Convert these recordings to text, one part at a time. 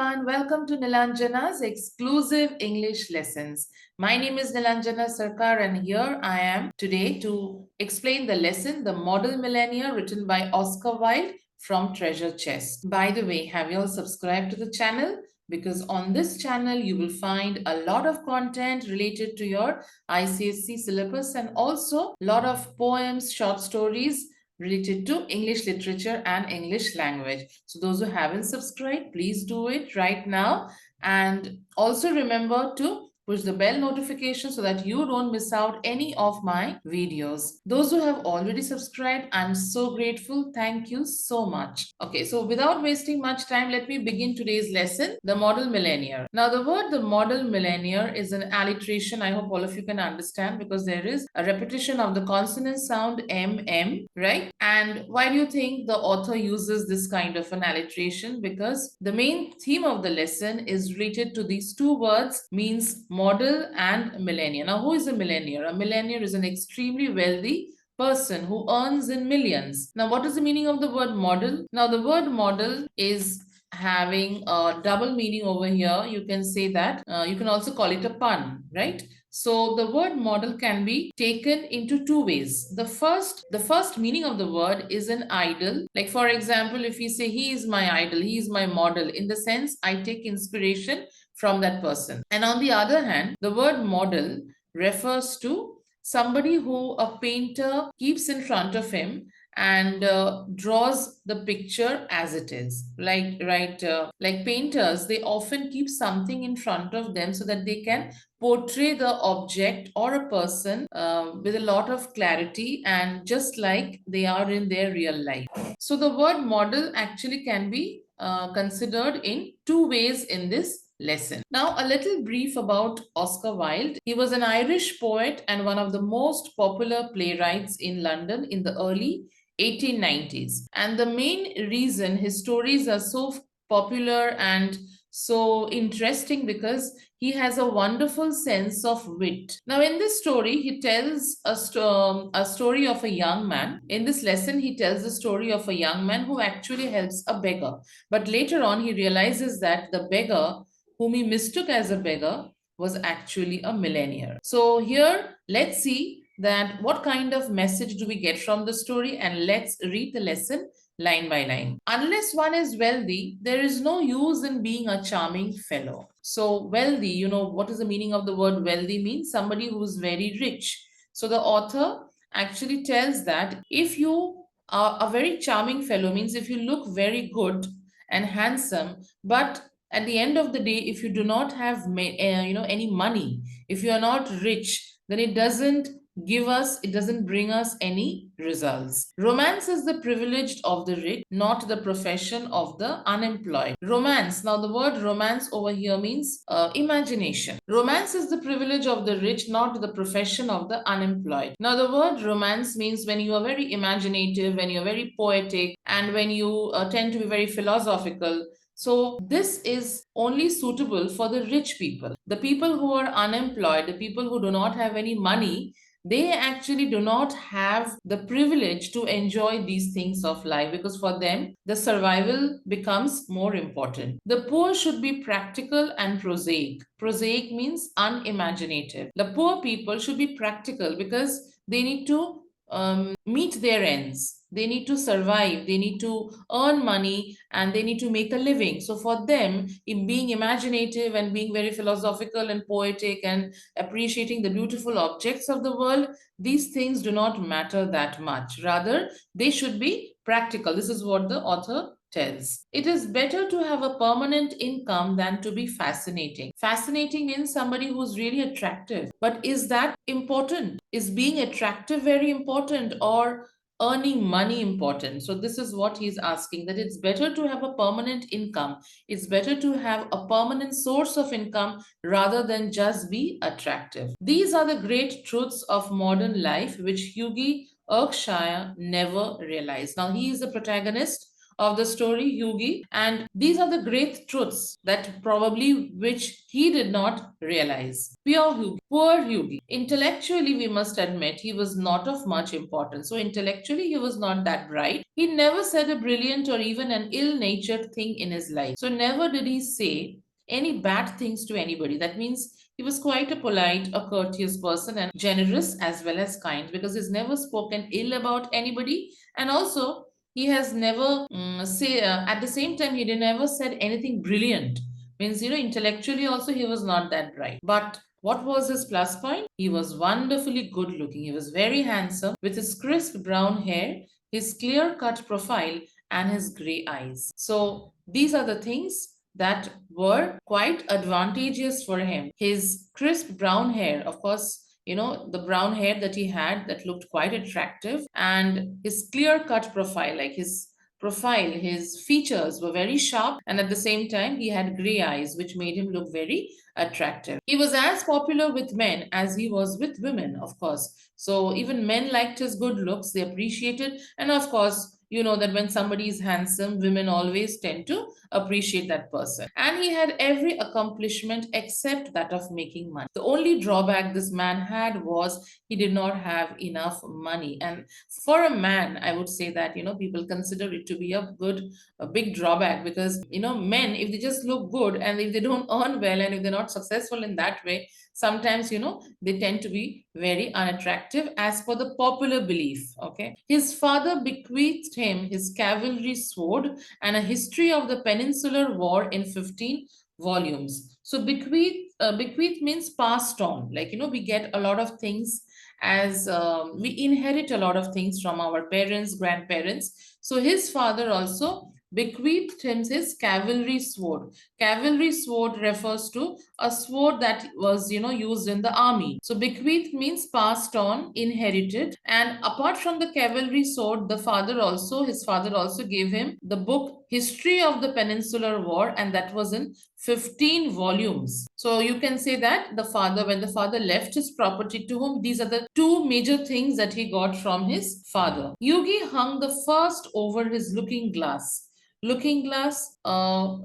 everyone, welcome to Nilanjana's exclusive English lessons. My name is Nilanjana Sarkar and here I am today to explain the lesson, The Model Millennial, written by Oscar Wilde from Treasure Chest. By the way, have you all subscribed to the channel? Because on this channel, you will find a lot of content related to your ICSE syllabus and also a lot of poems, short stories, related to English literature and English language. So those who haven't subscribed, please do it right now. And also remember to push the bell notification so that you don't miss out any of my videos. Those who have already subscribed, I'm so grateful. Thank you so much. Okay, so without wasting much time, let me begin today's lesson, The Model Millennial. Now, the word the model millennial is an alliteration. I hope all of you can understand because there is a repetition of the consonant sound MM, right? And why do you think the author uses this kind of an alliteration? Because the main theme of the lesson is related to these two words, means model and millennial. Now, who is a millennial? A millennial is an extremely wealthy person who earns in millions. Now, what is the meaning of the word model? Now, the word model is having a double meaning over here. You can say that, you can also call it a pun, right? So the word model can be taken into two ways. The first meaning of the word is an idol. Like for example, if we say he is my idol, he is my model, in the sense I take inspiration from that person. And on the other hand, the word model refers to somebody who a painter keeps in front of him and draws the picture as it is. Like painters, they often keep something in front of them so that they can portray the object or a person with a lot of clarity and just like they are in their real life. So the word model actually can be considered in two ways in this lesson. Now, a little brief about Oscar Wilde. He was an Irish poet and one of the most popular playwrights in London in the early 1890s. And the main reason his stories are so popular and so interesting because he has a wonderful sense of wit. Now, in this story, he tells a story of a young man. In this lesson, he tells the story of a young man who actually helps a beggar. But later on, he realizes that the beggar, whom he mistook as a beggar, was actually a millionaire. So here, let's see that what kind of message do we get from the story, and let's read the lesson line by line. Unless one is wealthy, there is no use in being a charming fellow. So wealthy, you know, what is the meaning of the word wealthy? Means somebody who is very rich. So the author actually tells that if you are a very charming fellow, means if you look very good and handsome, but at the end of the day, if you do not have any money, if you are not rich, then it doesn't bring us any results. Romance is the privilege of the rich, not the profession of the unemployed. Romance, now the word romance over here means imagination. Romance is the privilege of the rich, not the profession of the unemployed. Now the word romance means when you are very imaginative, when you're very poetic, and when you tend to be very philosophical. So this is only suitable for the rich people. The people who are unemployed, the people who do not have any money, they actually do not have the privilege to enjoy these things of life, because for them, the survival becomes more important. The poor should be practical and prosaic. Prosaic means unimaginative. The poor people should be practical because they need to meet their ends. They need to survive, they need to earn money, and they need to make a living. So for them, in being imaginative and being very philosophical and poetic and appreciating the beautiful objects of the world, these things do not matter that much. Rather, they should be practical. This is what the author tells. It is better to have a permanent income than to be fascinating. Fascinating means somebody who's really attractive. But is that important? Is being attractive very important, or earning money important? So this is what he's asking, that it's better to have a permanent income. It's better to have a permanent source of income rather than just be attractive. These are the great truths of modern life which Hughie Erskine never realized. Now he is the protagonist of the story, Hughie. And these are the great truths that probably which he did not realize. Poor Hughie. Intellectually, we must admit he was not of much importance. So intellectually, he was not that bright. He never said a brilliant or even an ill-natured thing in his life. So never did he say any bad things to anybody. That means he was quite a polite, a courteous person and generous as well as kind, because he's never spoken ill about anybody. And also, he has never at the same time, he never said anything brilliant. Means, intellectually also he was not that bright. But what was his plus point? He was wonderfully good looking. He was very handsome with his crisp brown hair, his clear cut profile, and his gray eyes. So these are the things that were quite advantageous for him. His crisp brown hair, of course, the brown hair that he had that looked quite attractive, and his clear cut profile, like his features were very sharp, and at the same time, he had gray eyes, which made him look very attractive. He was as popular with men as he was with women, of course. So even men liked his good looks, they appreciated, and of course, you know that when somebody is handsome, women always tend to appreciate that person. And he had every accomplishment except that of making money. The only drawback this man had was he did not have enough money. And for a man, I would say that, people consider it to be a big drawback, because, men, if they just look good and if they don't earn well and if they're not successful in that way, sometimes, they tend to be very unattractive as per the popular belief. Okay. His father bequeathed him his cavalry sword and a history of the Peninsular War in 15 volumes. So bequeath means passed on. Like, we get a lot of things as we inherit a lot of things from our parents, grandparents. So his father also bequeathed him his cavalry sword. Cavalry sword refers to a sword that was, used in the army. So bequeath means passed on, inherited. And apart from the cavalry sword, his father also gave him the book History of the Peninsular War, and that was in 15 volumes. So you can say that when the father left his property to him, these are the two major things that he got from his father. Yugi hung the first over his looking glass. Looking glass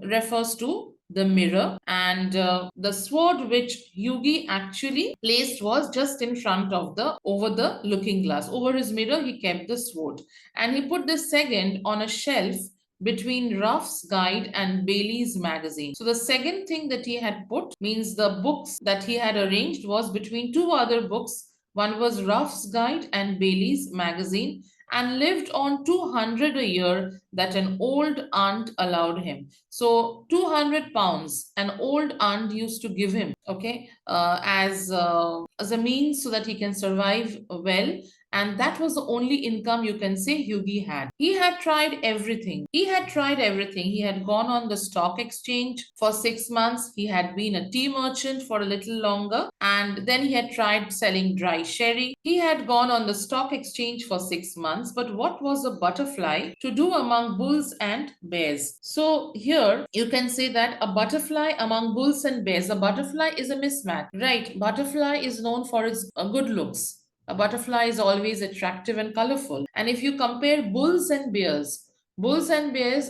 refers to the mirror, and the sword which Yugi actually placed was just in front of over the looking glass. Over his mirror, he kept the sword, and he put the second on a shelf between Ruff's Guide and Bailey's magazine. So the second thing that he had put means the books that he had arranged was between two other books. One was Ruff's Guide and Bailey's magazine, and lived on 200 a year that an old aunt allowed him. So 200 pounds an old aunt used to give him, okay, as a means so that he can survive well. And that was the only income, you can say, Hughie had. He had tried everything. He had gone on the stock exchange for 6 months. He had been a tea merchant for a little longer. And then he had tried selling dry sherry. He had gone on the stock exchange for 6 months. But what was a butterfly to do among bulls and bears? So here you can say that a butterfly among bulls and bears, a butterfly is a mismatch, right? Butterfly is known for its good looks. A butterfly is always attractive and colorful. And if you compare bulls and bears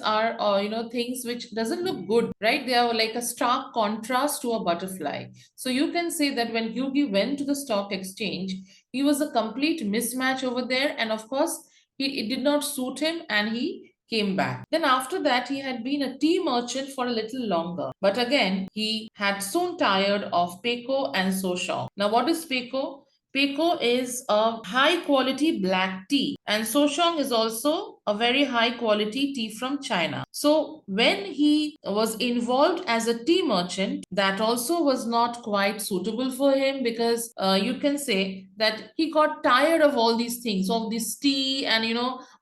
are, things which doesn't look good, right? They are like a stark contrast to a butterfly. So you can say that when Hughie went to the stock exchange, he was a complete mismatch over there. And of course, it did not suit him, and he came back. Then after that, he had been a tea merchant for a little longer. But again, he had soon tired of Pekoe and Sochong. Now, what is Pekoe? Pekoe is a high quality black tea, and Sochong is also a very high quality tea from China. So when he was involved as a tea merchant, that also was not quite suitable for him, because you can say that he got tired of all these things, all this tea and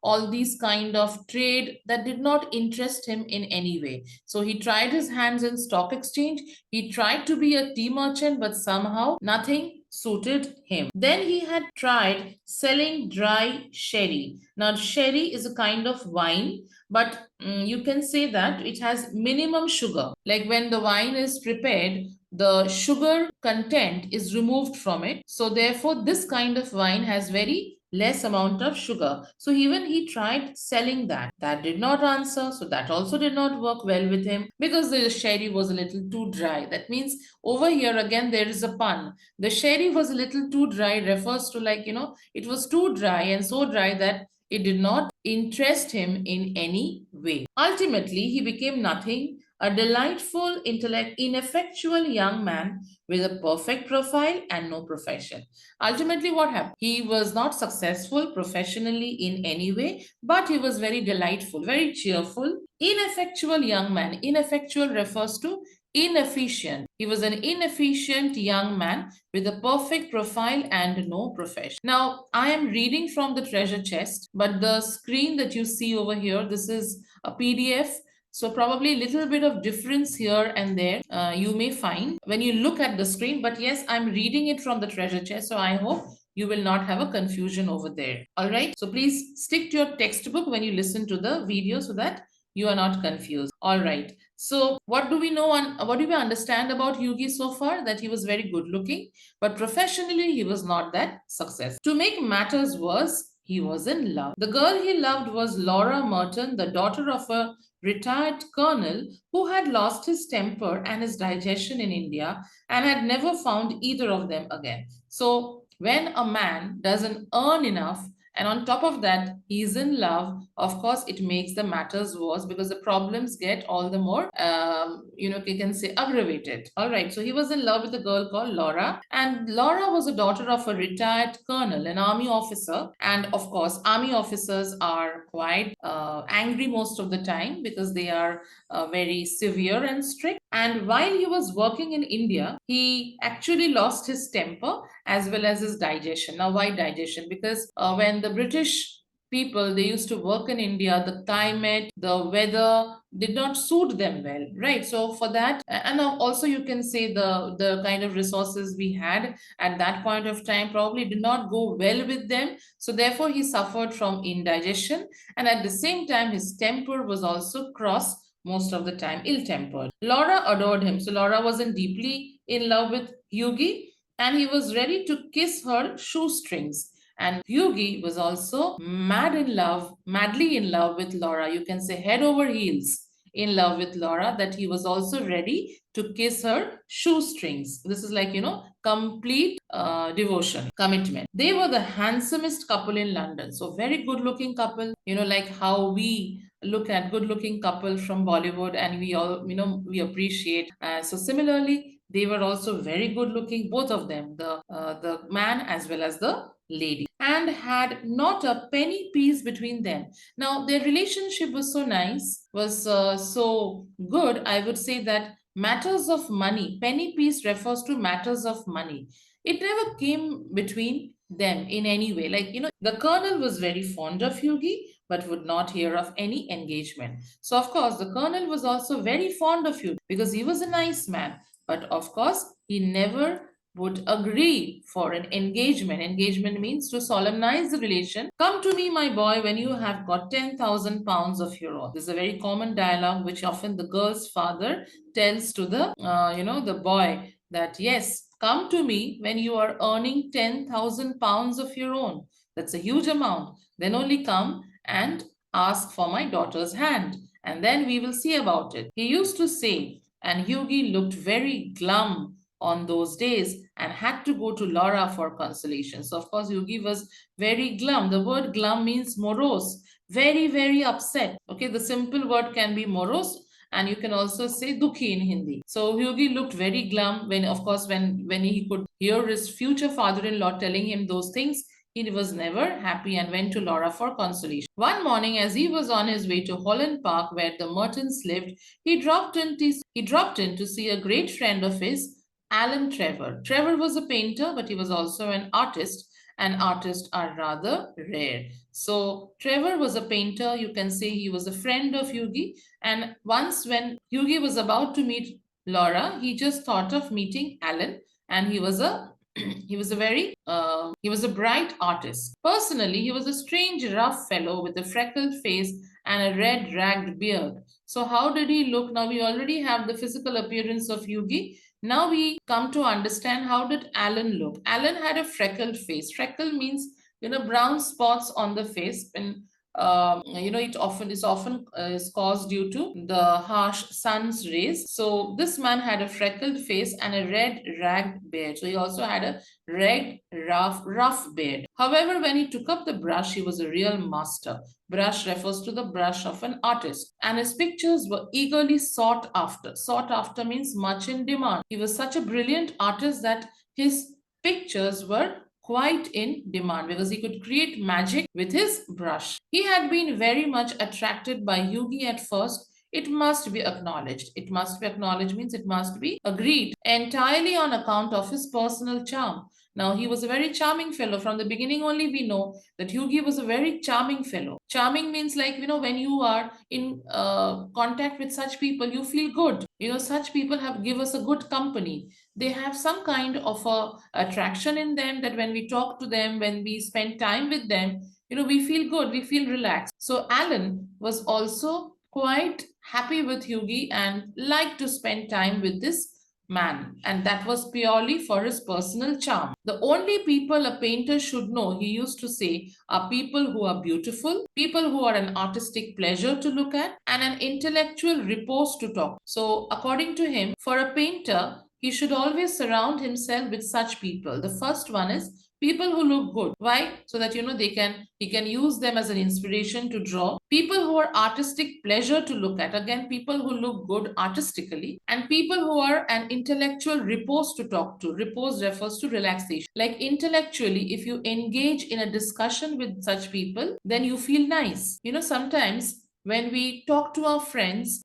all these kind of trade that did not interest him in any way. So he tried his hands in stock exchange. He tried to be a tea merchant, but somehow nothing suited him. Then he had tried selling dry sherry. Now, sherry is a kind of wine, but you can say that it has minimum sugar. Like when the wine is prepared, the sugar content is removed from it. So therefore, this kind of wine has very less amount of sugar. So even he tried selling that. That did not answer. So that also did not work well with him because the sherry was a little too dry. That means over here again there is a pun. The sherry was a little too dry refers to, like, it was too dry and so dry that it did not interest him in any way. Ultimately, he became nothing, a delightful, ineffectual young man with a perfect profile and no profession. Ultimately, what happened? He was not successful professionally in any way, but he was very delightful, very cheerful, ineffectual young man. Ineffectual refers to inefficient. He was an inefficient young man with a perfect profile and no profession. Now, I am reading from the treasure chest, but the screen that you see over here, this is a PDF. So probably a little bit of difference here and there you may find when you look at the screen. But yes, I'm reading it from the treasure chest. So I hope you will not have a confusion over there. All right. So please stick to your textbook when you listen to the video so that you are not confused. All right. So what do we know and what do we understand about Hughie so far? That he was very good looking, but professionally he was not that successful. To make matters worse, he was in love. The girl he loved was Laura Merton, the daughter of a retired colonel who had lost his temper and his digestion in India and had never found either of them again. So when a man doesn't earn enough and on top of that he's in love, of course it makes the matters worse because the problems get all the more you can say aggravated. All right, so he was in love with a girl called Laura, and Laura was a daughter of a retired colonel, an army officer. And of course army officers are quite angry most of the time because they are very severe and strict. And while he was working in India, he actually lost his temper as well as his digestion. Now, why digestion? Because when the British people, they used to work in India, the climate, the weather did not suit them well, right? So for that, and also you can say the kind of resources we had at that point of time probably did not go well with them. So therefore he suffered from indigestion, and at the same time his temper was also cross, most of the time ill-tempered. Laura adored him. So Laura wasn't deeply in love with Hughie, and he was ready to kiss her shoestrings. And Hughie was also madly in love with Laura. You can say head over heels in love with Laura, that he was also ready to kiss her shoestrings. This is like, complete devotion, commitment. They were the handsomest couple in London. So very good looking couple, like how we look at good looking couple from Bollywood and we all, we appreciate. So similarly, they were also very good looking, both of them, the man as well as the lady, and had not a penny piece between them. Now, their relationship was so nice, was so good. I would say that matters of money, penny piece refers to matters of money. It never came between them in any way. Like, the colonel was very fond of Hughie, but would not hear of any engagement. So, of course, the colonel was also very fond of Hughie because he was a nice man. But of course, he never would agree for an engagement. Engagement means to solemnize the relation. Come to me, my boy, when you have got 10,000 pounds of your own. This is a very common dialogue which often the girl's father tells to the boy, that yes, come to me when you are earning 10,000 pounds of your own. That's a huge amount. Then only come and ask for my daughter's hand, and then we will see about it. He used to say, and Hughie looked very glum on those days and had to go to Laura for consolation. So, of course, Hughie was very glum. The word glum means morose, very, very upset. Okay, the simple word can be morose, and you can also say dukhi in Hindi. So Hughie looked very glum when, of course, when he could hear his future father-in-law telling him those things. He was never happy and went to Laura for consolation. One morning, as he was on his way to Holland Park, where the Mertons lived, he dropped in to see a great friend of his, Alan Trevor. Trevor was a painter, but he was also an artist, and artists are rather rare. So Trevor was a painter. You can say he was a friend of Hughie. And once when Hughie was about to meet Laura, he just thought of meeting Alan, and he was a he was a bright artist. Personally, he was a strange, rough fellow with a freckled face and a red, ragged beard. So, how did he look? Now we already have the physical appearance of Hughie. Now we come to understand how did Alan look. Alan had a freckled face. Freckle means brown spots on the face. And it often is caused due to the harsh sun's rays. So this man had a freckled face and a red ragged beard. So he also had a red rough beard. However, when he took up the brush, he was a real master. Brush refers to the brush of an artist, and his pictures were eagerly sought after. Sought after means much in demand. He was such a brilliant artist that his pictures were quite in demand because he could create magic with his brush. He had been very much attracted by Hughie at first. It must be acknowledged. It must be acknowledged means it must be agreed entirely on account of his personal charm. Now, he was a very charming fellow. From the beginning only, we know that Hughie was a very charming fellow. Charming means, like, when you are in contact with such people, you feel good. Such people give us a good company. They have some kind of a attraction in them, that when we talk to them, when we spend time with them, we feel good, we feel relaxed. So Alan was also quite happy with Hughie and liked to spend time with this man, and that was purely for his personal charm. The only people a painter should know, he used to say, are people who are beautiful, people who are an artistic pleasure to look at, and an intellectual repose to talk. So, according to him, for a painter, he should always surround himself with such people. The first one is people who look good. Why? So that he can use them as an inspiration to draw. People who are artistic pleasure to look at. Again, people who look good artistically, and people who are an intellectual repose to talk to. Repose refers to relaxation. Like, intellectually, if you engage in a discussion with such people, then you feel nice. Sometimes when we talk to our friends,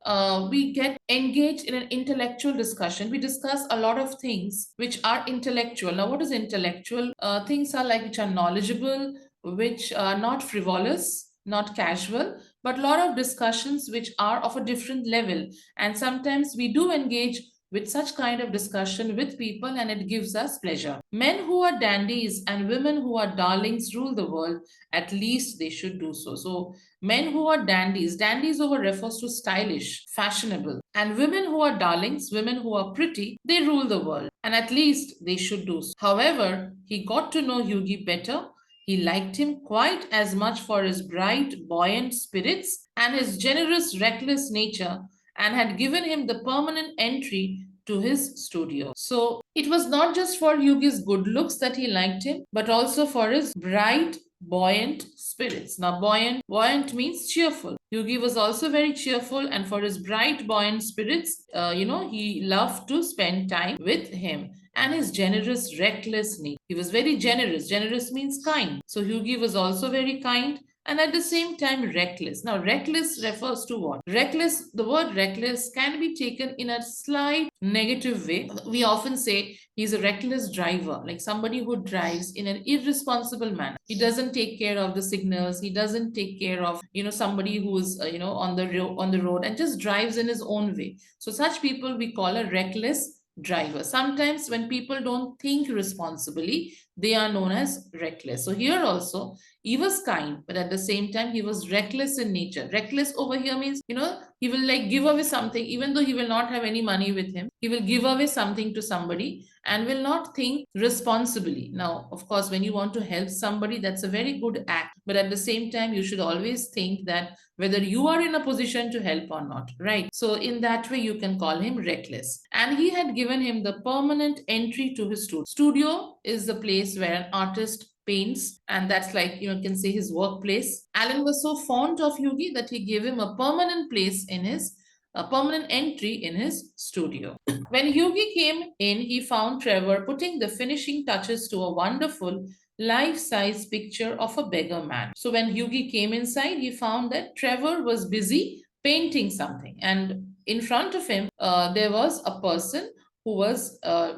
we get engaged in an intellectual discussion. We discuss a lot of things which are intellectual. Now, what is intellectual? Things are like which are knowledgeable, which are not frivolous, not casual, but a lot of discussions which are of a different level. And sometimes we do engage with such kind of discussion with people, and it gives us pleasure. Men who are dandies and women who are darlings rule the world. At least they should do so. So, men who are dandies over refers to stylish, fashionable, and women who are darlings, women who are pretty, they rule the world, and at least they should do so. However, he got to know Hughie better. He liked him quite as much for his bright, buoyant spirits and his generous, reckless nature, and had given him the permanent entry to his studio. So it was not just for Hughie's good looks that he liked him, but also for his bright, buoyant spirits. Now, buoyant means cheerful. Hughie was also very cheerful, and for his bright, buoyant spirits, he loved to spend time with him. And his generous, reckless nature. He was very generous. Generous means kind. So Hughie was also very kind, and at the same time reckless. Now, reckless refers to what? Reckless, the word reckless can be taken in a slight negative way. We often say he's a reckless driver, like somebody who drives in an irresponsible manner. He doesn't take care of the signals. He doesn't take care of, somebody who's, on the road, and just drives in his own way. So such people we call a reckless driver. Sometimes when people don't think responsibly, they are known as reckless. So here also, he was kind, but at the same time, he was reckless in nature. Reckless over here means, he will like give away something, even though he will not have any money with him. He will give away something to somebody and will not think responsibly. Now, of course, when you want to help somebody, that's a very good act. But at the same time, you should always think that whether you are in a position to help or not, right? So in that way, you can call him reckless. And he had given him the permanent entry to his studio. Studio is the place where an artist paints, and that's like, you can say his workplace. Alan was so fond of Hughie that he gave him a permanent place in his a permanent entry in his studio. When Hughie came in, he found Trevor putting the finishing touches to a wonderful life-size picture of a beggar man. So when Hughie came inside, he found that Trevor was busy painting something, and in front of him there was a person who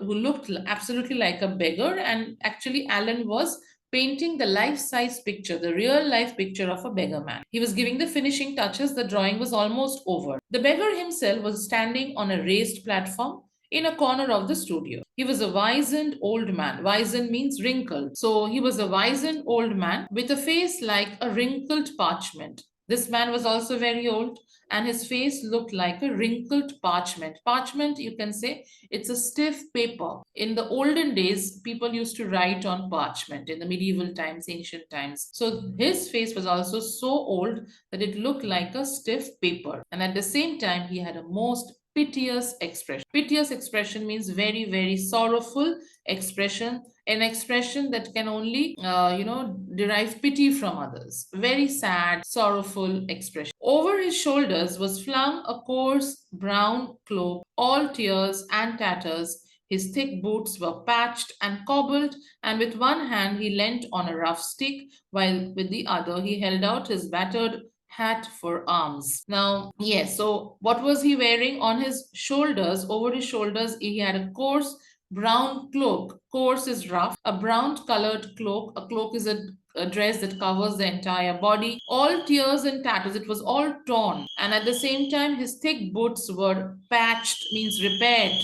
looked absolutely like a beggar, and actually Alan was painting the life-size picture, the real-life picture of a beggar man. He was giving the finishing touches. The drawing was almost over. The beggar himself was standing on a raised platform in a corner of the studio. He was a wizened old man. Wizened means wrinkled. So he was a wizened old man with a face like a wrinkled parchment. This man was also very old. and his face looked like a wrinkled parchment. Parchment, you can say, it's a stiff paper. In the olden days, people used to write on parchment in the medieval times, ancient times. So his face was also so old that it looked like a stiff paper. And at the same time, he had a most piteous expression. Piteous expression means very, very sorrowful expression, an expression that can only, derive pity from others. Very sad, sorrowful expression. Over his shoulders was flung a coarse brown cloak, all tears and tatters. His thick boots were patched and cobbled, and with one hand he leant on a rough stick, while with the other he held out his battered hat for arms. Now, yes, so what was he wearing on his shoulders? Over his shoulders, he had a coarse brown cloak. Coarse is rough. A brown colored cloak. A cloak is a dress that covers the entire body. All tears and tatters. It was all torn. And at the same time, his thick boots were patched, means repaired,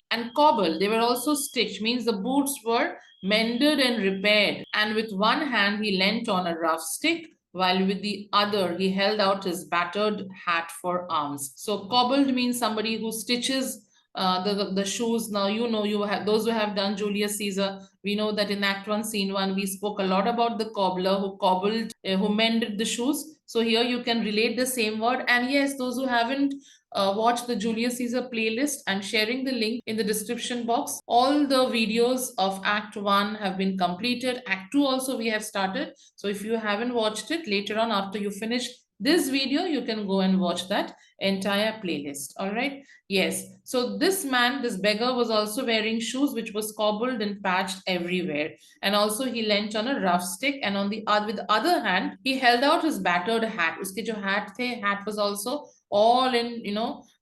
and cobbled. They were also stitched, means the boots were mended and repaired. And with one hand, he leant on a rough stick, while with the other he held out his battered hat for arms. So cobbled means somebody who stitches the shoes. Now you know, you have those who have done Julius Caesar. We know that in Act 1, Scene 1, we spoke a lot about the cobbler who cobbled, who mended the shoes. So here you can relate the same word. And yes, those who haven't watched the Julius Caesar playlist, I'm sharing the link in the description box. All the videos of Act 1 have been completed. Act 2 also we have started. So if you haven't watched it, later on after you finish this video, you can go and watch that entire playlist. All right. Yes. So this man, this beggar, was also wearing shoes which was cobbled and patched everywhere. And also he leant on a rough stick, and on the other, with the other hand, he held out his battered hat. Uske jo hat was also all in,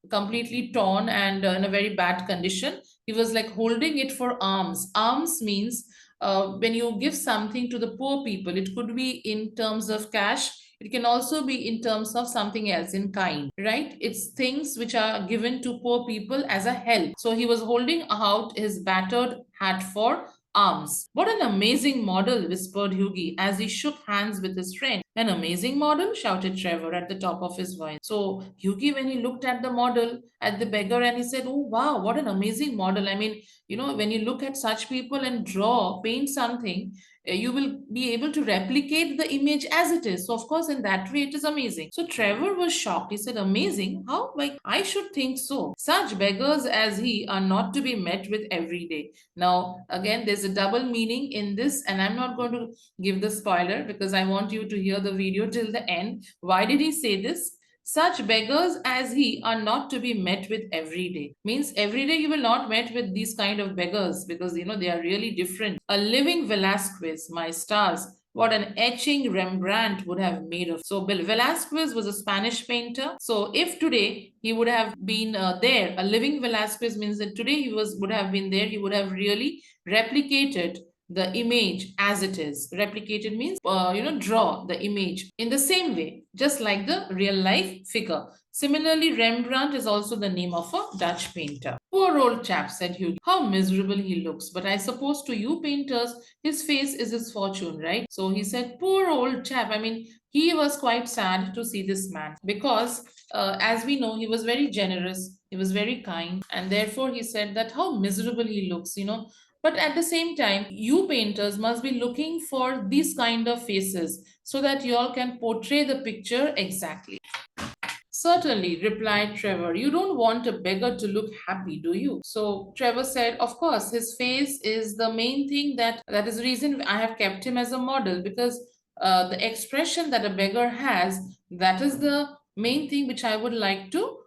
completely torn and in a very bad condition. He was like holding it for alms. Alms means when you give something to the poor people, it could be in terms of cash. It can also be in terms of something else in kind, right? It's things which are given to poor people as a help. So he was holding out his battered hat for arms. What an amazing model, whispered Hughie as he shook hands with his friend. An amazing model, shouted Trevor at the top of his voice. So Hughie, when he looked at the model, at the beggar, and he said, "Oh wow, what an amazing model." I mean, when you look at such people and paint something, you will be able to replicate the image as it is. So, of course, in that way, it is amazing. So, Trevor was shocked. He said, "Amazing? How? Like, I should think so. Such beggars as he are not to be met with every day." Now, again, there's a double meaning in this, and I'm not going to give the spoiler because I want you to hear the video till the end. Why did he say this? Such beggars as he are not to be met with every day. Means every day you will not met with these kind of beggars because they are really different. A living Velasquez, my stars. What an etching Rembrandt would have made of. So Velasquez was a Spanish painter. So if today he would have been there, a living Velasquez means that today would have been there. He would have really replicated the image as it is. Replicated means, draw the image in the same way, just like the real life figure. Similarly, Rembrandt is also the name of a Dutch painter. Poor old chap, said Hughie. How miserable he looks. But I suppose to you painters, his face is his fortune, right? So he said, poor old chap. I mean, he was quite sad to see this man because, as we know, he was very generous, he was very kind, and therefore he said that how miserable he looks. But at the same time, you painters must be looking for these kind of faces so that you all can portray the picture exactly. Certainly, replied Trevor. You don't want a beggar to look happy, do you? So Trevor said, of course, his face is the main thing that is the reason I have kept him as a model because the expression that a beggar has, that is the main thing which I would like to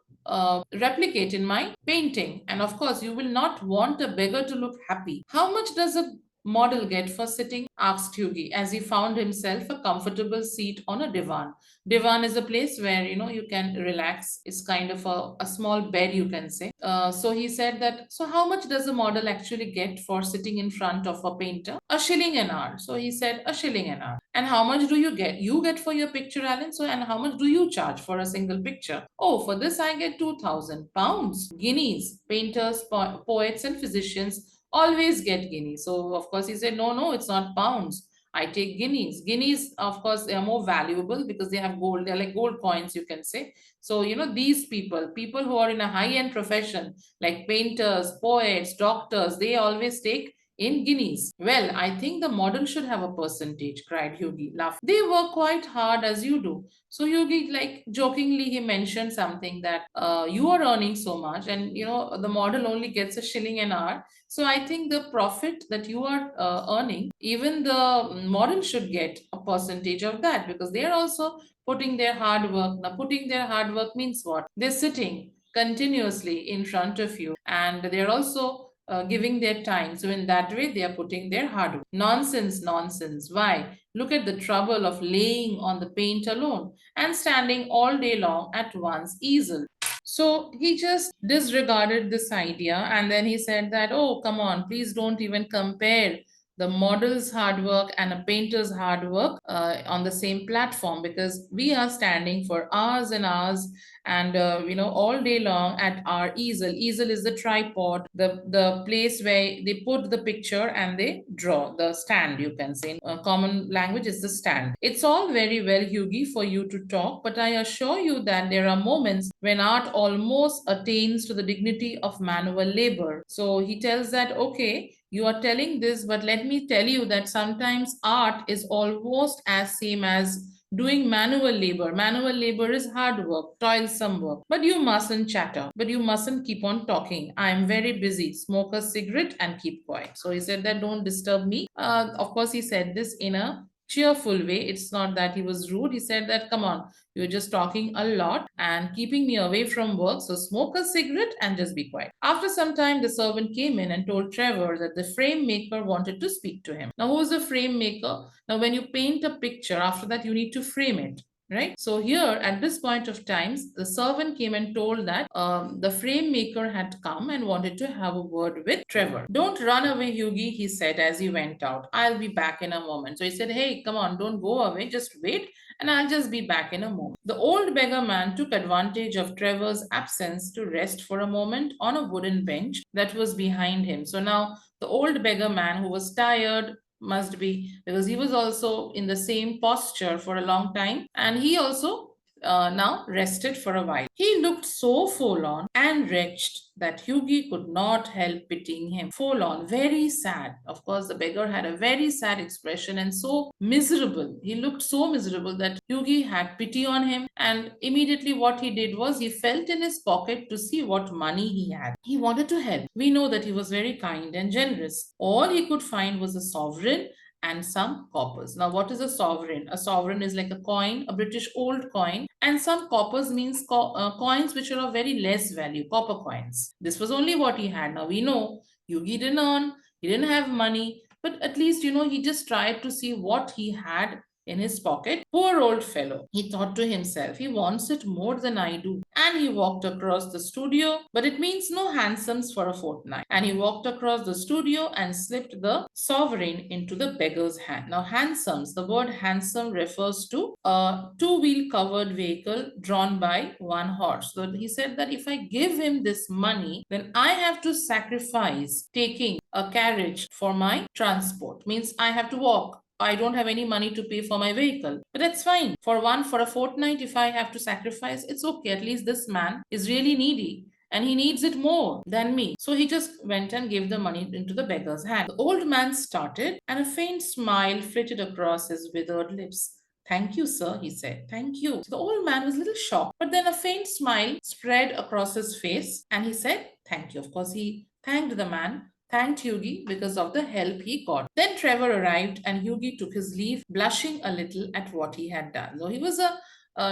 replicate in my painting. And of course, you will not want a beggar to look happy. How much does a model get for sitting? Asked Hughie as he found himself a comfortable seat on a divan. Divan is a place where you can relax. It's kind of a small bed, you can say. So he said that. So how much does a model actually get for sitting in front of a painter? A shilling an hour. So he said a shilling an hour. And how much do you get? You get for your picture, Alan. So and how much do you charge for a single picture? Oh, for this I get £2,000. Guineas. Painters, poets, and physicians always get guineas. So of course he said, no, it's not pounds. I take guineas. Guineas, of course, they are more valuable because they have gold. They're like gold coins, you can say. So, these people who are in a high-end profession, like painters, poets, doctors, they always take in guineas. Well, I think the model should have a percentage, cried Hughie, laughing. They work quite hard as you do. So Hughie, like jokingly, he mentioned something that you are earning so much, and the model only gets a shilling an hour. So I think the profit that you are earning, even the model should get a percentage of that because they are also putting their hard work. Now, putting their hard work means what? They're sitting continuously in front of you, and they're also giving their time. So in that way, they are putting their hard work. Nonsense, nonsense. Why? Look at the trouble of laying on the paint alone and standing all day long at one's easel. So he just disregarded this idea, and then he said that, oh, come on, please don't even compare the model's hard work and a painter's hard work on the same platform, because we are standing for hours and hours and all day long at our easel. Easel is the tripod, the place where they put the picture and they draw the stand, you can say. In common language is the stand. It's all very well, Hughie, for you to talk, but I assure you that there are moments when art almost attains to the dignity of manual labor. So he tells that, okay, you are telling this, but let me tell you that sometimes art is almost as same as doing manual labor. Manual labor is hard work, toilsome work. But you mustn't chatter. But you mustn't keep on talking. I am very busy. Smoke a cigarette and keep quiet. So he said that don't disturb me. Of course, he said this in a cheerful way. It's not that he was rude. He said that, come on, you're just talking a lot and keeping me away from work. So smoke a cigarette and just be quiet. After some time, the servant came in and told Trevor that the frame maker wanted to speak to him. Now, who is a frame maker? Now, when you paint a picture, after that, you need to frame it. Right. So here at this point of times, the servant came and told that the frame maker had come and wanted to have a word with Trevor. Don't run away, Hughie, he said as he went out. I'll be back in a moment. So he said, hey, come on, don't go away. Just wait and I'll just be back in a moment. The old beggar man took advantage of Trevor's absence to rest for a moment on a wooden bench that was behind him. So now the old beggar man, who was tired, must be because he was also in the same posture for a long time, and he also now rested for a while. He looked so forlorn and wretched that Hughie could not help pitying him. Forlorn, very sad. Of course, the beggar had a very sad expression and so miserable. He looked so miserable that Hughie had pity on him, and immediately what he did was he felt in his pocket to see what money he had. He wanted to help. We know that he was very kind and generous. All he could find was a sovereign and some coppers. Now, what is a sovereign? A sovereign is like a coin, a British old coin, and some coppers means coins which are of very less value, copper coins. This was only what he had. Now, we know Yugi didn't earn, he didn't have money, but at least, he just tried to see what he had in his pocket. Poor old fellow, he thought to himself, he wants it more than I do. And he walked across the studio, but it means no hansoms for a fortnight. And he walked across the studio and slipped the sovereign into the beggar's hand. Now, hansoms, the word hansom refers to a two-wheel covered vehicle drawn by one horse. So he said that if I give him this money, then I have to sacrifice taking a carriage for my transport. Means I have to walk. I don't have any money to pay for my vehicle. But that's fine. For a fortnight, if I have to sacrifice, it's okay. At least this man is really needy and he needs it more than me. So he just went and gave the money into the beggar's hand. The old man started, and a faint smile flitted across his withered lips. Thank you, sir, he said. Thank you. So the old man was a little shocked, but then a faint smile spread across his face, and he said, thank you. Of course, he thanked the man, thanked Hughie because of the help he got. Then Trevor arrived and Hughie took his leave, blushing a little at what he had done. So he was a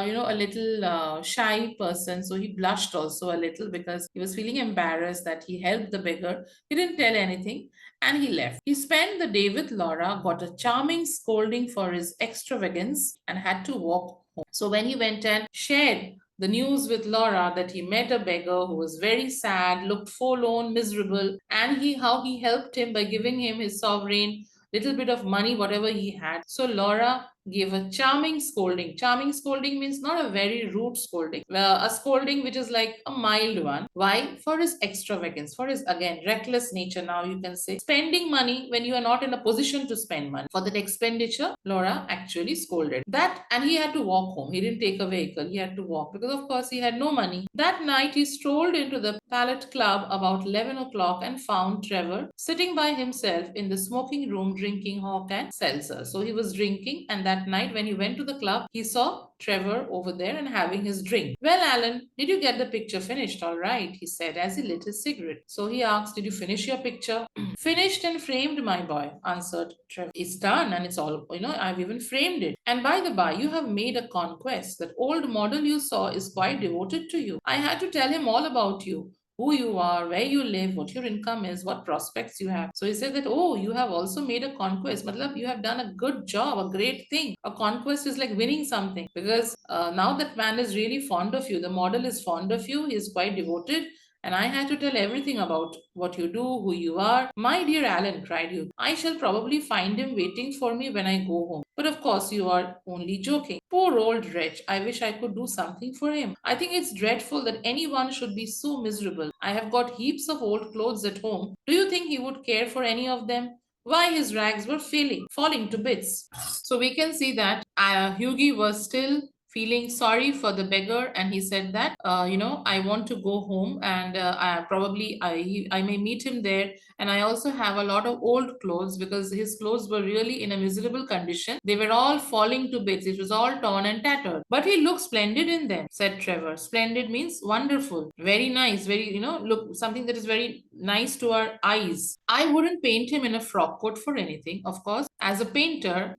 little shy person. So he blushed also a little because he was feeling embarrassed that he helped the beggar. He didn't tell anything and he left. He spent the day with Laura, got a charming scolding for his extravagance, and had to walk home. So when he went and shared the news with Laura that he met a beggar who was very sad, looked forlorn, miserable, and how he helped him by giving him his sovereign, little bit of money, whatever he had. So Laura gave a charming scolding. Charming scolding means not a very rude scolding, a scolding which is like a mild one. Why? For his extravagance, for his, again, reckless nature. Now you can say spending money when you are not in a position to spend money. For that expenditure, Laura actually scolded that, and he had to walk home. He didn't take a vehicle, he had to walk because, of course, he had no money. That night, he strolled into the Palette Club about 11 o'clock and found Trevor sitting by himself in the smoking room drinking hock and seltzer. So he was drinking, and that night when he went to the club, he saw Trevor over there and having his drink. Well, Alan, did you get the picture finished? All right, he said as he lit his cigarette. So he asked, did you finish your picture? Finished and framed, my boy, answered Trevor. It's done and it's all, I've even framed it. And by the by, you have made a conquest. That old model you saw is quite devoted to you. I had to tell him all about you, who you are, where you live, what your income is, what prospects you have. So he said that, oh, you have also made a conquest. Matlab, you have done a good job, a great thing. A conquest is like winning something, because now that man is really fond of you. The model is fond of you. He is quite devoted. And I had to tell everything about what you do, who you are. My dear Alan, cried Hugh, I shall probably find him waiting for me when I go home. But of course, you are only joking. Poor old wretch. I wish I could do something for him. I think it's dreadful that anyone should be so miserable. I have got heaps of old clothes at home. Do you think he would care for any of them? Why, his rags were falling to bits. So we can see that Hughie was still feeling sorry for the beggar, and he said that, I want to go home, and I may meet him there, and I also have a lot of old clothes, because his clothes were really in a miserable condition. They were all falling to bits. It was all torn and tattered. But he looked splendid in them, said Trevor. Splendid means wonderful, very nice, very, look, something that is very nice to our eyes. I wouldn't paint him in a frock coat for anything, of course. As a painter,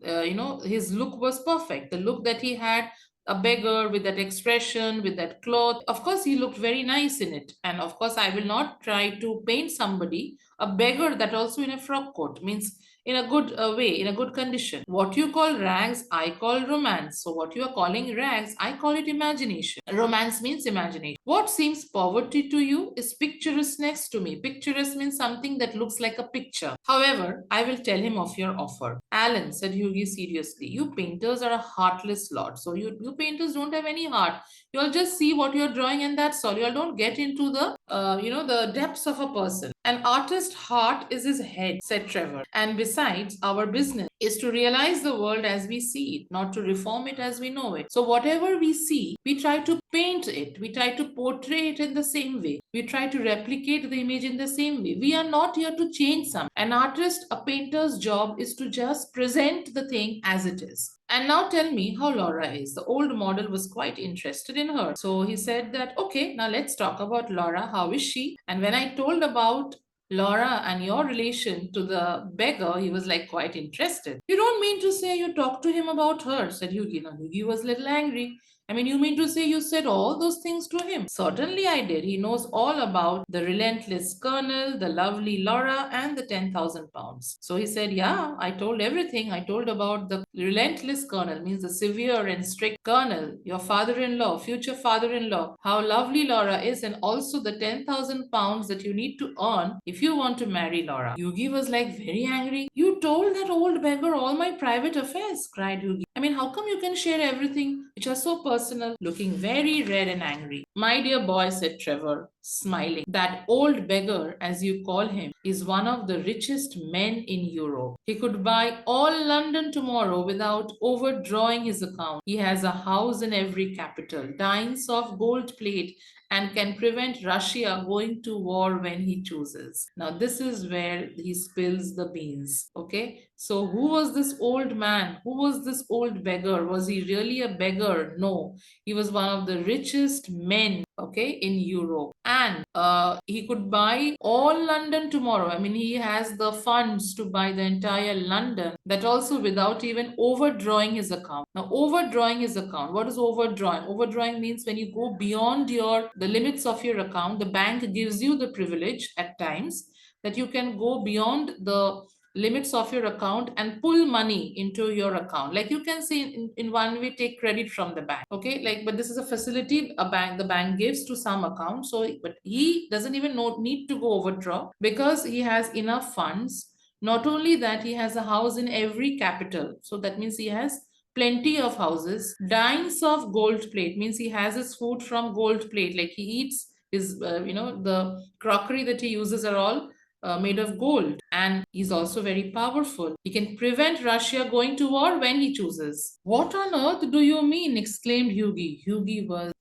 his look was perfect. The look that he had, a beggar with that expression, with that cloth. Of course, he looked very nice in it. And of course, I will not try to paint somebody, a beggar, that also in a frock coat, means in a good way, in a good condition. What you call rags, I call romance. So what you are calling rags, I call it imagination. Romance means imagination. What seems poverty to you is picturesqueness to me. Picturesque means something that looks like a picture. However, I will tell him of your offer. Alan, said Hughie seriously, you painters are a heartless lot. So you painters don't have any heart. You all just see what you're drawing, and that's all. You all don't get into the depths of a person. An artist's heart is his head, said Trevor. And besides, our business is to realize the world as we see it, not to reform it as we know it. So whatever we see, we try to paint it. We try to portray it in the same way. We try to replicate the image in the same way. We are not here to change something. An artist, a painter's job is to just present the thing as it is. And now tell me how Laura is. The old model was quite interested in her. So he said that, okay, now let's talk about Laura. How is she? And when I told about Laura and your relation to the beggar, he was like quite interested. You don't mean to say you talked to him about her, said Hughie. Now, Hughie was a little angry. I mean, you mean to say you said all those things to him? Certainly I did. He knows all about the relentless colonel, the lovely Laura, and the 10,000 pounds. So he said, yeah, I told everything. I told about the relentless colonel, means the severe and strict colonel, your father-in-law, future father-in-law, how lovely Laura is, and also the 10,000 pounds that you need to earn if you want to marry Laura. Hughie was like very angry. You told that old beggar all my private affairs, cried Hughie. I mean, how come you can share everything which are so personal? Looking very red and angry. My dear boy, said Trevor, smiling, that old beggar, as you call him, is one of the richest men in Europe. He could buy all London tomorrow without overdrawing his account. He has a house in every capital, dines off gold plate, and can prevent Russia going to war when he chooses. Now, this is where he spills the beans. Okay, so who was this old man? Who was this old beggar? Was he really a beggar? No, he was one of the richest men, okay, in Europe. And he could buy all London tomorrow. I mean, he has the funds to buy the entire London, that also without even overdrawing his account. Now, overdrawing his account, what is overdrawing? Overdrawing means when you go beyond the limits of your account. The bank gives you the privilege at times that you can go beyond the limits of your account and pull money into your account. Like you can say in one way, take credit from the bank. Okay, like, but this is a facility the bank gives to some account. So, but he doesn't even need to go overdraw, because he has enough funds. Not only that, he has a house in every capital. So that means he has plenty of houses, dines of gold plate, means he has his food from gold plate, like he eats his, the crockery that he uses are all made of gold. And he's also very powerful. He can prevent Russia going to war when he chooses. What on earth do you mean? Exclaimed Hughie.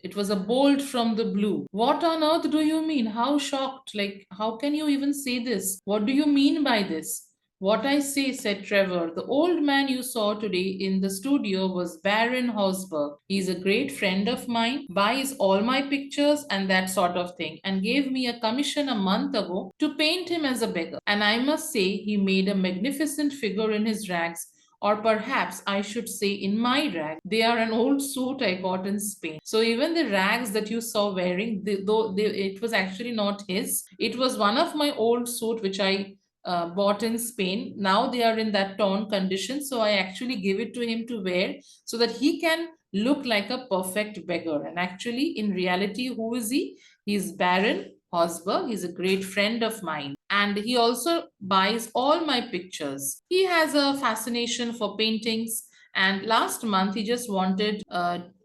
It was a bolt from the blue. What on earth do you mean? How shocked. Like, how can you even say this? What do you mean by this? What I say, said Trevor. The old man you saw today in the studio was Baron Hausberg. He's a great friend of mine, buys all my pictures and that sort of thing, and gave me a commission a month ago to paint him as a beggar. And I must say, he made a magnificent figure in his rags, or perhaps I should say in my rag. They are an old suit I bought in Spain. So even the rags that you saw wearing, it was actually not his. It was one of my old suit which I bought in Spain. Now they are in that torn condition. So I actually give it to him to wear so that he can look like a perfect beggar. And actually, in reality, who is he? He's Baron Hosberg. He's a great friend of mine. And he also buys all my pictures. He has a fascination for paintings. And last month, he just wanted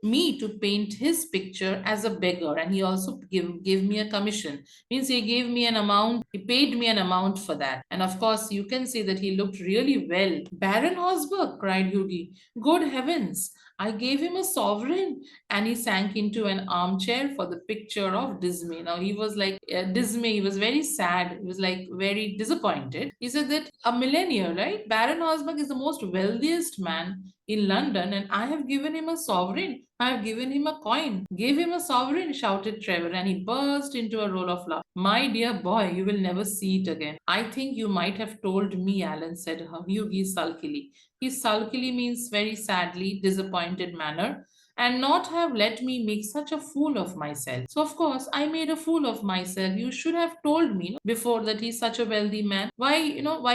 me to paint his picture as a beggar. And he also gave me a commission. Means he gave me an amount, he paid me an amount for that. And of course, you can see that he looked really well. Baron Hosberg, cried Hughie. Good heavens! I gave him a sovereign, and he sank into an armchair for the picture of Dismay. Now he was like dismay. He was very sad. He was like very disappointed. He said that a millionaire, right? Baron Hosberg is the most wealthiest man in London, and I have given him a sovereign. I have given him a coin. Gave him a sovereign, shouted Trevor, and he burst into a roll of laughter. My dear boy, you will never see it again. I think you might have told me, Alan, said Hughie sulkily. He sulkily means very sadly, disappointed manner, and not have let me make such a fool of myself. So, of course, I made a fool of myself. You should have told me, before that he's such a wealthy man. Why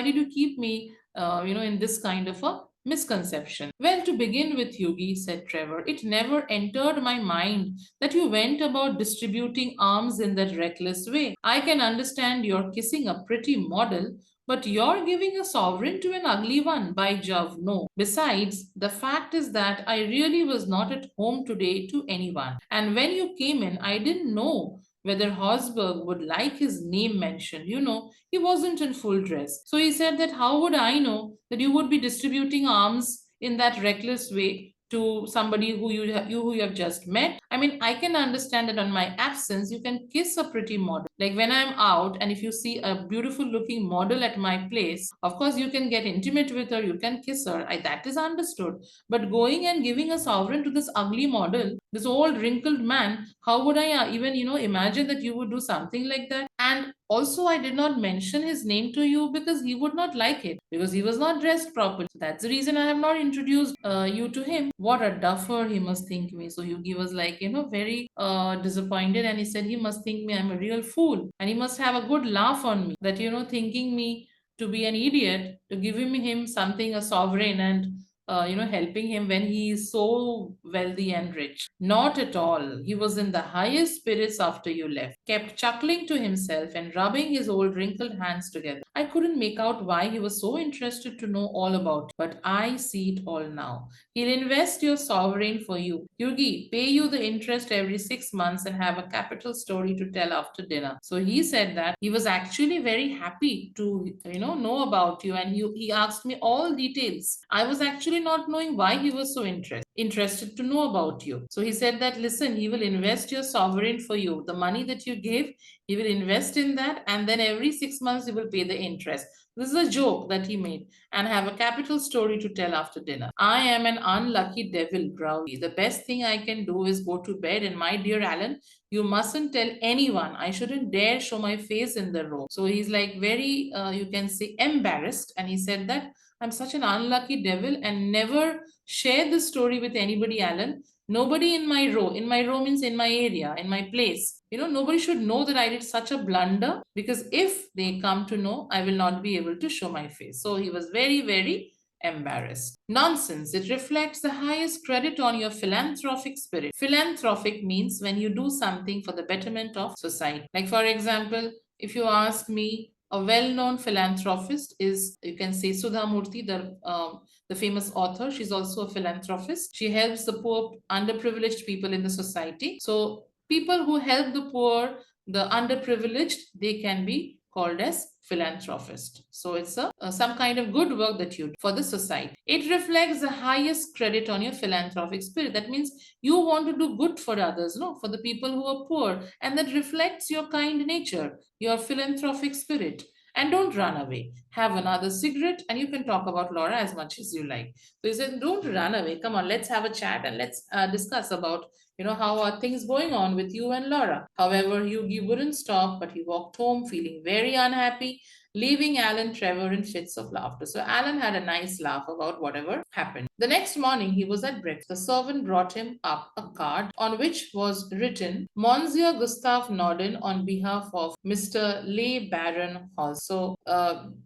did you keep me, in this kind of a misconception? Well, to begin with, Hughie, said Trevor, it never entered my mind that you went about distributing alms in that reckless way. I can understand you're kissing a pretty model, but you're giving a sovereign to an ugly one, by Jove, no. Besides, the fact is that I really was not at home today to anyone. And when you came in, I didn't know whether Hosberg would like his name mentioned. He wasn't in full dress. So he said that how would I know that you would be distributing arms in that reckless way to somebody who you have just met? I mean, I can understand that on my absence, you can kiss a pretty model. Like when I'm out and if you see a beautiful looking model at my place, of course you can get intimate with her, you can kiss her. That is understood. But going and giving a sovereign to this ugly model, this old wrinkled man, how would I even, imagine that you would do something like that? And also, I did not mention his name to you because he would not like it, because he was not dressed properly. That's the reason I have not introduced you to him. What a duffer he must think me. So Yugi was like, very disappointed, and he said he must think me I'm a real fool, and he must have a good laugh on me that, thinking me to be an idiot, to giving him something, a sovereign, and helping him when he is so wealthy and rich. Not at all. He was in the highest spirits after you left, kept chuckling to himself and rubbing his old wrinkled hands together. I couldn't make out why he was so interested to know all about it, but I see it all now. He'll invest your sovereign for you. Yugi, pay you the interest every 6 months and have a capital story to tell after dinner. So he said that he was actually very happy to, know about you, and he asked me all details. I was actually not knowing why he was so interested to know about you. So he said that, listen, he will invest your sovereign for you. The money that you gave, he will invest in that, and then every 6 months he will pay the interest. This is a joke that he made, and have a capital story to tell after dinner. I am an unlucky devil, growled he. The best thing I can do is go to bed, and my dear Alan, you mustn't tell anyone. I shouldn't dare show my face in the row. So he's like very, you can say, embarrassed, and he said that I'm such an unlucky devil and never share this story with anybody, Alan. Nobody in my row means in my area, in my place. Nobody should know that I did such a blunder, because if they come to know, I will not be able to show my face. So he was very, very embarrassed. Nonsense. It reflects the highest credit on your philanthropic spirit. Philanthropic means when you do something for the betterment of society. Like, for example, if you ask me, A well-known philanthropist is, you can say, Sudha Murthy, the famous author. She's also a philanthropist. She helps the poor, underprivileged people in the society. So people who help the poor, the underprivileged, they can be called as philanthropist. So it's some kind of good work that you do for the society. It reflects the highest credit on your philanthropic spirit. That means you want to do good for others, no, for the people who are poor, and that reflects your kind nature, your philanthropic spirit. And don't run away. Have another cigarette, and you can talk about Laura as much as you like. So he said, don't run away. Come on, let's have a chat and let's discuss about, how are things going on with you and Laura. However, Hughie wouldn't stop, but he walked home feeling very unhappy, leaving Alan Trevor in fits of laughter. So Alan had a nice laugh about whatever happened. The next morning, he was at breakfast. The servant brought him up a card on which was written, Monsieur Gustave Norden on behalf of Mr. Le Baron Hos. So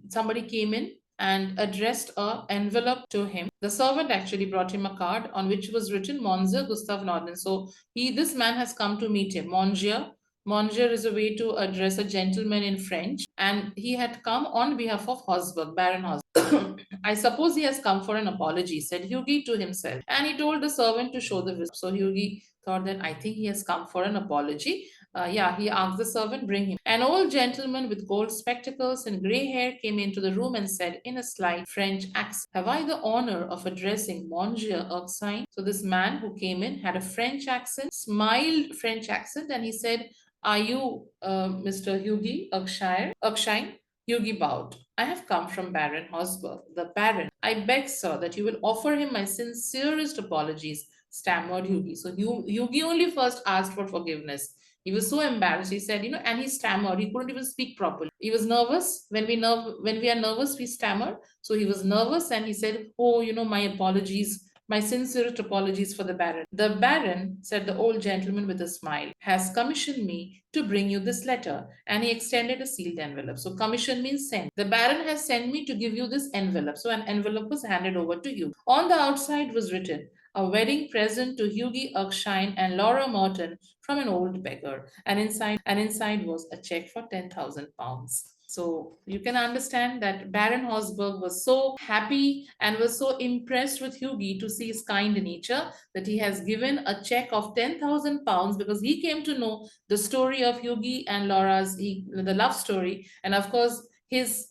somebody came in and addressed an envelope to him. The servant actually brought him a card on which was written Monsieur Gustave Norden. So this man has come to meet him. Monsieur is a way to address a gentleman in French, and he had come on behalf of Hosberg, Baron Hosberg. I suppose he has come for an apology, said Hughie to himself, and he told the servant to show the visit. So Hughie thought that I think he has come for an apology. He asked the servant, bring him. An old gentleman with gold spectacles and grey hair came into the room and said in a slight French accent, have I the honor of addressing Monsieur Erskine? So this man who came in had a French accent, smiled French accent, and he said, are you Mr. Hughie Erskine? Hughie bowed. I have come from Baron Hosberg, the Baron. I beg, sir, that you will offer him my sincerest apologies, stammered Hughie. So Hughie only first asked for forgiveness. He was so embarrassed. He said, and he stammered. He couldn't even speak properly. He was nervous. When we are nervous, we stammer. So he was nervous, and he said, oh, my apologies. My sincerest apologies for the Baron. The Baron, said the old gentleman with a smile, has commissioned me to bring you this letter. And he extended a sealed envelope. So commission means send. The Baron has sent me to give you this envelope. So an envelope was handed over to you. On the outside was written, a wedding present to Hughie Erskine and Laura Merton from an old beggar. And inside was a check for £10,000. So you can understand that Baron Hosberg was so happy and was so impressed with Hughie to see his kind nature that he has given a check of £10,000 because he came to know the story of Hughie and Laura's, the love story, and of course his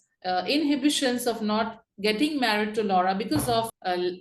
inhibitions of not getting married to Laura because of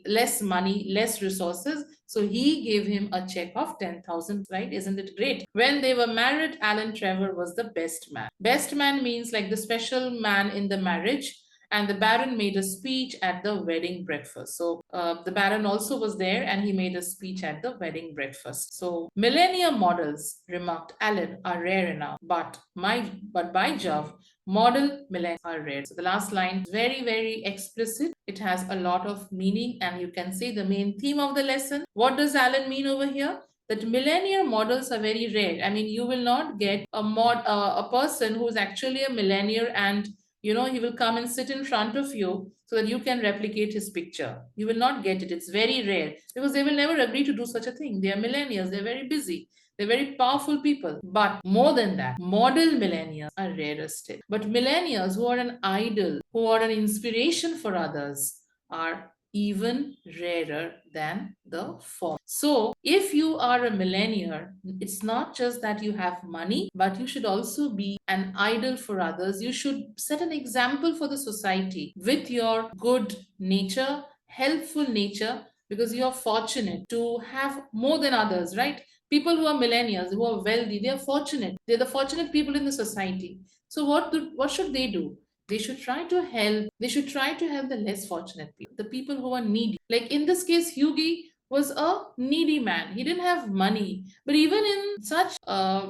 less money, less resources. So he gave him a check of 10,000, right? Isn't it great? When they were married, Alan Trevor was the best man. Best man means like the special man in the marriage. And the Baron made a speech at the wedding breakfast. So the Baron also was there and he made a speech at the wedding breakfast. So millennia models, remarked Alan, are rare enough, but by Jove, model millennia are rare. So the last line is very, very explicit. It has a lot of meaning, and you can say the main theme of the lesson. What does Alan mean over here? That millennial models are very rare. I mean, you will not get a person who's actually a millennial and he will come and sit in front of you so that you can replicate his picture. You will not get it. It's very rare because they will never agree to do such a thing. They are millennials. They're very busy. They're very powerful people. But more than that, model millennials are rarer still. But millennials who are an idol, who are an inspiration for others, are even rarer than the form. So, if you are a millennial, it's not just that you have money, but you should also be an idol for others. You should set an example for the society with your good nature, helpful nature, because you are fortunate to have more than others, right? People who are millennials, who are wealthy, they are fortunate. They're the fortunate people in the society. So what should they do? They should try to help. They should try to help the less fortunate people, the people who are needy. Like in this case, Hughie was a needy man. He didn't have money. But even in such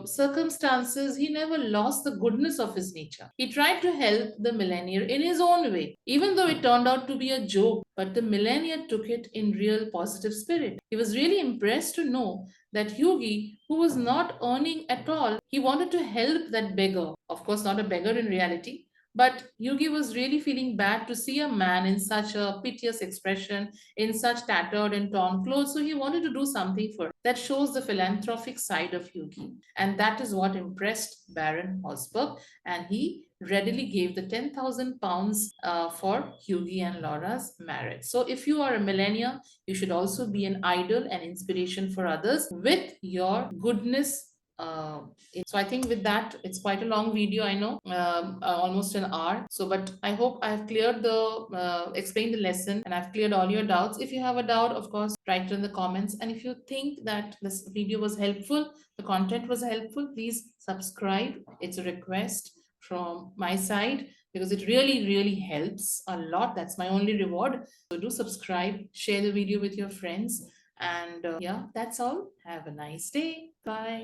circumstances, he never lost the goodness of his nature. He tried to help the millennial in his own way, even though it turned out to be a joke. But the millennial took it in real positive spirit. He was really impressed to know that Hughie, who was not earning at all, he wanted to help that beggar. Of course, not a beggar in reality. But Hughie was really feeling bad to see a man in such a piteous expression, in such tattered and torn clothes. So he wanted to do something for him. That shows the philanthropic side of Hughie. And that is what impressed Baron Hosberg. And he readily gave the 10,000 pounds for Hughie and Laura's marriage. So if you are a millennial, you should also be an idol and inspiration for others with your goodness. So I think with that, it's quite a long video, I know, almost an hour. So, but I hope I've cleared explained the lesson, and I've cleared all your doubts. If you have a doubt, of course, write it in the comments. And if you think that this video was helpful, the content was helpful, please subscribe. It's a request from my side because it really, really helps a lot. That's my only reward. So do subscribe, share the video with your friends. And yeah, that's all. Have a nice day. Bye.